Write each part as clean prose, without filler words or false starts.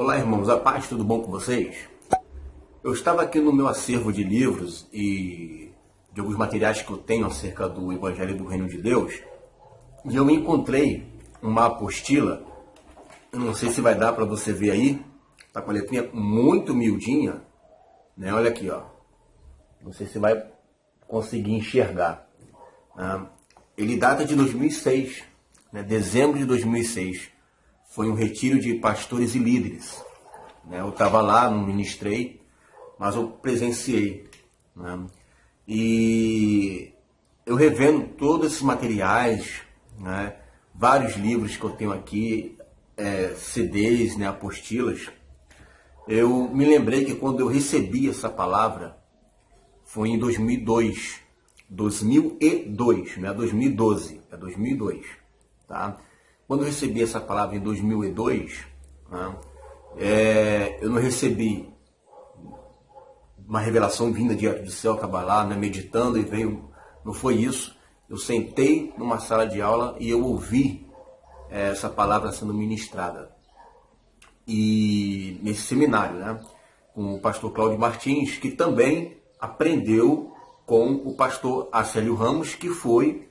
Olá, irmãos, a paz, tudo bom com vocês? Eu estava aqui no meu acervo de livros e de alguns materiais que eu tenho acerca do Evangelho do Reino de Deus, e eu encontrei uma apostila. Eu não sei se vai dar para você ver aí, tá com a letrinha muito miudinha, né? Olha aqui, ó. Não sei se vai conseguir enxergar. Ele data de 2006, né? Dezembro de 2006. Foi um retiro de pastores e líderes, né? Eu estava lá, não ministrei, mas eu presenciei, né? E eu revendo todos esses materiais, né? Vários livros que eu tenho aqui, CDs, né? Apostilas. Eu me lembrei que quando eu recebi essa palavra, foi em 2002, não é 2012, é 2002, tá? Quando eu recebi essa palavra em 2002, né, eu não recebi uma revelação vinda direto do céu, estava lá, né, meditando e veio, não foi isso. Eu sentei numa sala de aula e eu ouvi essa palavra sendo ministrada. E nesse seminário, né, com o pastor Cláudio Martins, que também aprendeu com o pastor Acélio Ramos, que foi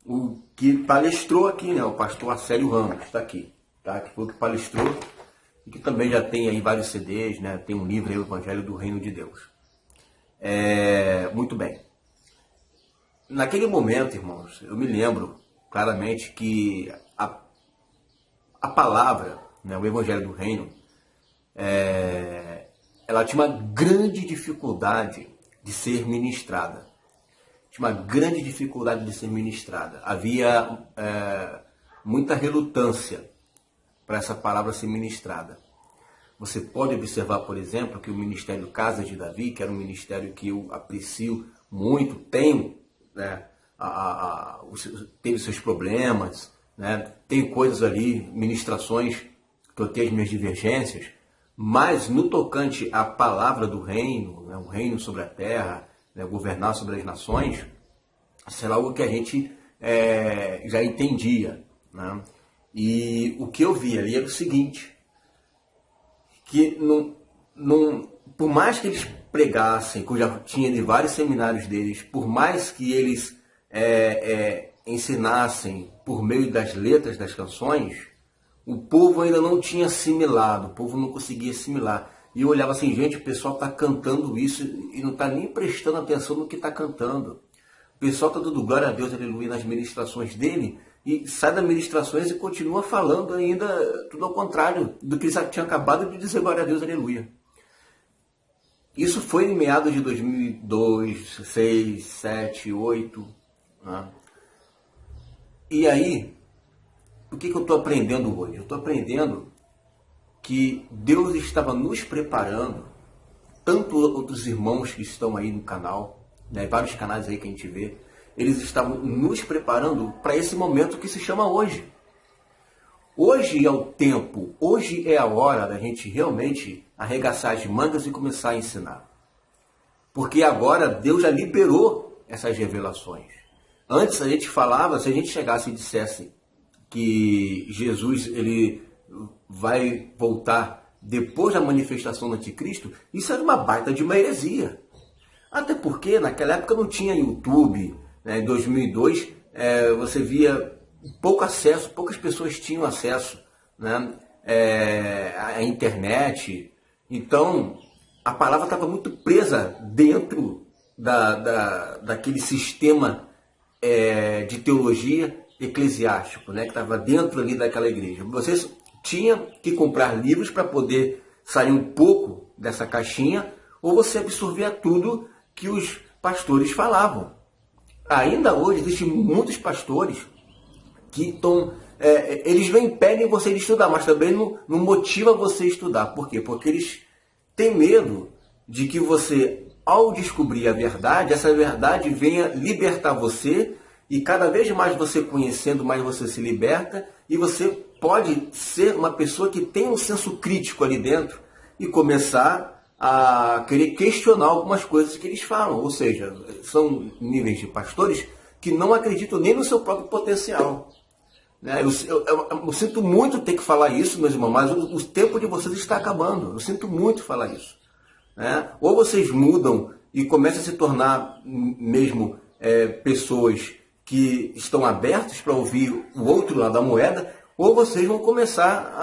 o que palestrou aqui, né? O pastor Acélio Ramos está aqui, tá? Que foi o que palestrou e que também já tem aí vários CDs, né? Tem um livro aí, o Evangelho do Reino de Deus. Muito bem. Naquele momento, irmãos, eu me lembro claramente que a palavra, né? O Evangelho do Reino, ela tinha uma grande dificuldade de ser ministrada. Tinha uma grande dificuldade de ser ministrada. Havia muita relutância para essa palavra ser ministrada. Você pode observar, por exemplo, que o Ministério Casa de Davi, que era um ministério que eu aprecio muito, tenho, né, teve seus problemas, né, tem coisas ali, ministrações que eu tenho as minhas divergências, mas no tocante à palavra do reino, né, o reino sobre a terra, né, governar sobre as nações, isso era algo que a gente já entendia, né? E o que eu vi ali era o seguinte, que por mais que eles pregassem, que eu já tinha de vários seminários deles, por mais que eles ensinassem por meio das letras das canções, o povo ainda não tinha assimilado, o povo não conseguia assimilar. E eu olhava assim, gente, o pessoal está cantando isso e não está nem prestando atenção no que está cantando. O pessoal está dando glória a Deus, aleluia, nas ministrações dele, e sai das ministrações e continua falando ainda tudo ao contrário do que ele tinha acabado de dizer glória a Deus, aleluia. Isso foi em meados de 2002, 2006, 2007, 2008. Né? E aí, o que eu estou aprendendo hoje? Eu estou aprendendo que Deus estava nos preparando, tanto outros irmãos que estão aí no canal, né, vários canais aí que a gente vê, eles estavam nos preparando para esse momento que se chama hoje. Hoje é o tempo, hoje é a hora da gente realmente arregaçar as mangas e começar a ensinar. Porque agora Deus já liberou essas revelações. Antes a gente falava, se a gente chegasse e dissesse que Jesus ele vai voltar depois da manifestação do anticristo, isso era uma baita de uma heresia. Até porque naquela época não tinha YouTube, né? Em 2002 você via pouco acesso, poucas pessoas tinham acesso, né? À internet. Então a palavra estava muito presa dentro daquele sistema de teologia eclesiástico, né? Que estava dentro ali daquela igreja. Vocês tinham que comprar livros para poder sair um pouco dessa caixinha, ou você absorvia tudo que os pastores falavam. Ainda hoje existem muitos pastores que estão... eles não impedem você de estudar, mas também não motivam você a estudar. Por quê? Porque eles têm medo de que você, ao descobrir a verdade, essa verdade venha libertar você, e cada vez mais você conhecendo, mais você se liberta, e você pode ser uma pessoa que tem um senso crítico ali dentro e começar a querer questionar algumas coisas que eles falam. Ou seja, são níveis de pastores que não acreditam nem no seu próprio potencial. Né? Eu sinto muito ter que falar isso, meus irmãos, mas o tempo de vocês está acabando. Eu sinto muito falar isso. Né? Ou vocês mudam e começam a se tornar mesmo pessoas que estão abertas para ouvir o outro lado da moeda, ou vocês vão começar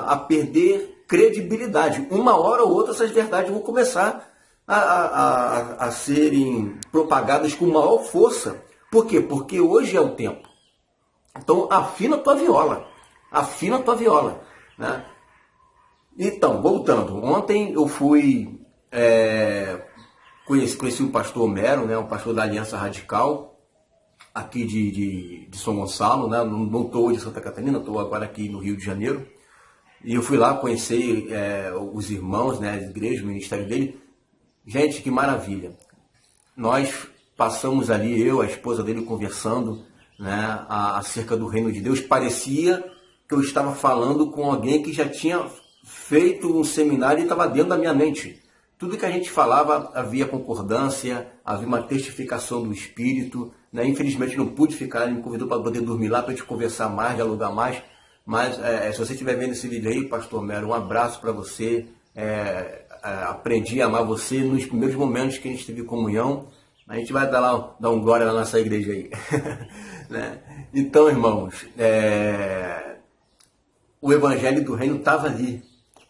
a perder credibilidade. Uma hora ou outra essas verdades vão começar a serem propagadas com maior força. Por quê? Porque hoje é o tempo. Então afina a tua viola. Afina a tua viola. Né? Então, voltando. Ontem eu fui... Conheci o pastor Homero, né, um pastor da Aliança Radical, aqui de São Gonçalo, né, não estou de Santa Catarina, estou agora aqui no Rio de Janeiro. E eu fui lá conhecer os irmãos, né, a igreja, o ministério dele. Gente, que maravilha. Nós passamos ali, eu, a esposa dele, conversando, né, acerca do reino de Deus. Parecia que eu estava falando com alguém que já tinha feito um seminário e estava dentro da minha mente. Tudo que a gente falava havia concordância, havia uma testificação do Espírito. Né? Infelizmente não pude ficar, ele me convidou para poder dormir lá, para a gente conversar mais, dialogar mais. Mas se você estiver vendo esse vídeo aí, pastor Homero, um abraço para você. Aprendi a amar você nos primeiros momentos que a gente teve comunhão. A gente vai dar um glória na nossa igreja aí. Né? Então, irmãos, o evangelho do reino estava ali.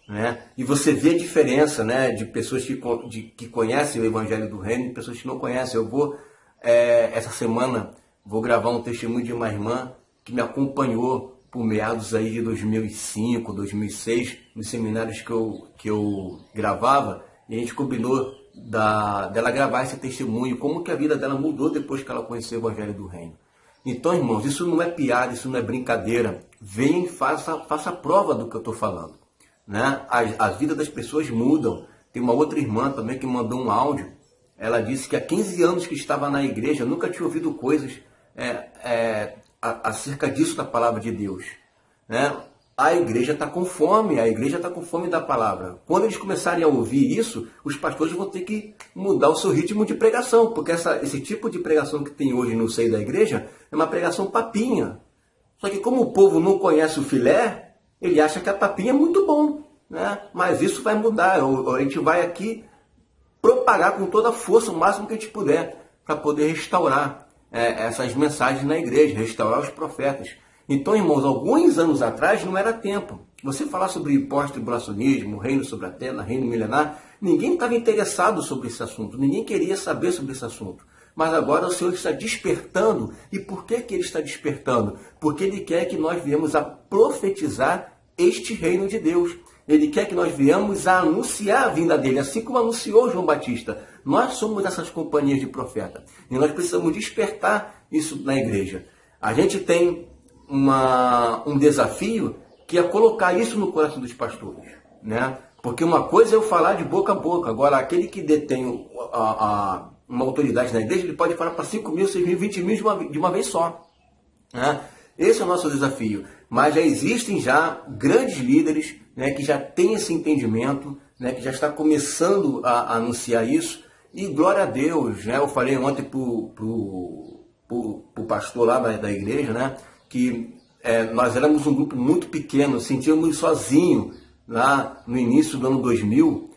Né? E você vê a diferença, né, de pessoas que conhecem o Evangelho do Reino e pessoas que não conhecem. Eu vou, essa semana, vou gravar um testemunho de uma irmã que me acompanhou por meados aí de 2005, 2006, nos seminários que eu gravava, e a gente combinou dela gravar esse testemunho, como que a vida dela mudou depois que ela conheceu o Evangelho do Reino. Então, irmãos, isso não é piada, isso não é brincadeira. Venha e faça prova do que eu estou falando. Né? A vida das pessoas mudam. Tem uma outra irmã também que mandou um áudio. Ela disse que há 15 anos que estava na igreja, nunca tinha ouvido coisas acerca disso da palavra de Deus. Né? A igreja está com fome, a igreja está com fome da palavra. Quando eles começarem a ouvir isso, os pastores vão ter que mudar o seu ritmo de pregação, porque esse tipo de pregação que tem hoje no seio da igreja é uma pregação papinha. Só que como o povo não conhece o filé, ele acha que a papinha é muito bom, né? Mas isso vai mudar. A gente vai aqui propagar com toda a força o máximo que a gente puder para poder restaurar essas mensagens na igreja, restaurar os profetas. Então, irmãos, alguns anos atrás não era tempo. Você falar sobre pós-tribulacionismo, reino sobre a terra, reino milenar, ninguém estava interessado sobre esse assunto, ninguém queria saber sobre esse assunto. Mas agora o Senhor está despertando. E por que Ele está despertando? Porque Ele quer que nós viemos a profetizar este reino de Deus. Ele quer que nós viemos a anunciar a vinda dele, assim como anunciou João Batista. Nós somos essas companhias de profeta. E nós precisamos despertar isso na igreja. A gente tem um desafio que é colocar isso no coração dos pastores. Né? Porque uma coisa é eu falar de boca a boca. Agora, aquele que detém uma autoridade na igreja, ele pode falar para 5 mil, 6 mil, 20 mil de uma vez só. Né? Esse é o nosso desafio. Mas já existem grandes líderes, né, que já têm esse entendimento, né, que já está começando a anunciar isso. E glória a Deus, né? Eu falei ontem pro pastor lá da igreja, né, que nós éramos um grupo muito pequeno, sentíamos sozinhos lá no início do ano 2000.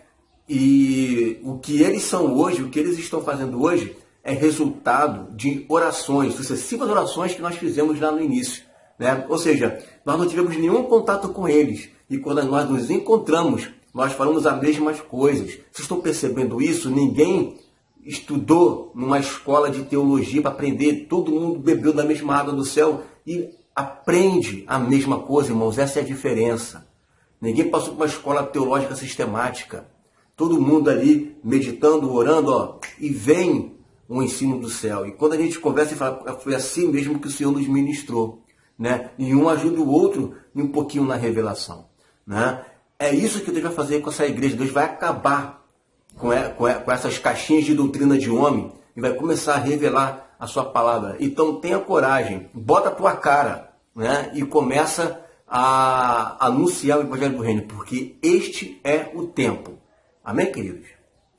E o que eles são hoje, o que eles estão fazendo hoje, é resultado de orações, sucessivas orações que nós fizemos lá no início. Né? Ou seja, nós não tivemos nenhum contato com eles. E quando nós nos encontramos, nós falamos as mesmas coisas. Vocês estão percebendo isso? Ninguém estudou numa escola de teologia para aprender. Todo mundo bebeu da mesma água do céu e aprende a mesma coisa, irmãos. Essa é a diferença. Ninguém passou por uma escola teológica sistemática. Todo mundo ali meditando, orando, e vem um ensino do céu. E quando a gente conversa e fala, foi assim mesmo que o Senhor nos ministrou. Né? E um ajuda o outro um pouquinho na revelação. Né? É isso que Deus vai fazer com essa igreja. Deus vai acabar com essas caixinhas de doutrina de homem e vai começar a revelar a sua palavra. Então tenha coragem, bota a tua cara, né? E começa a anunciar o Evangelho do Reino, porque este é o tempo. Amém, queridos?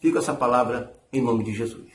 Fica essa palavra em nome de Jesus.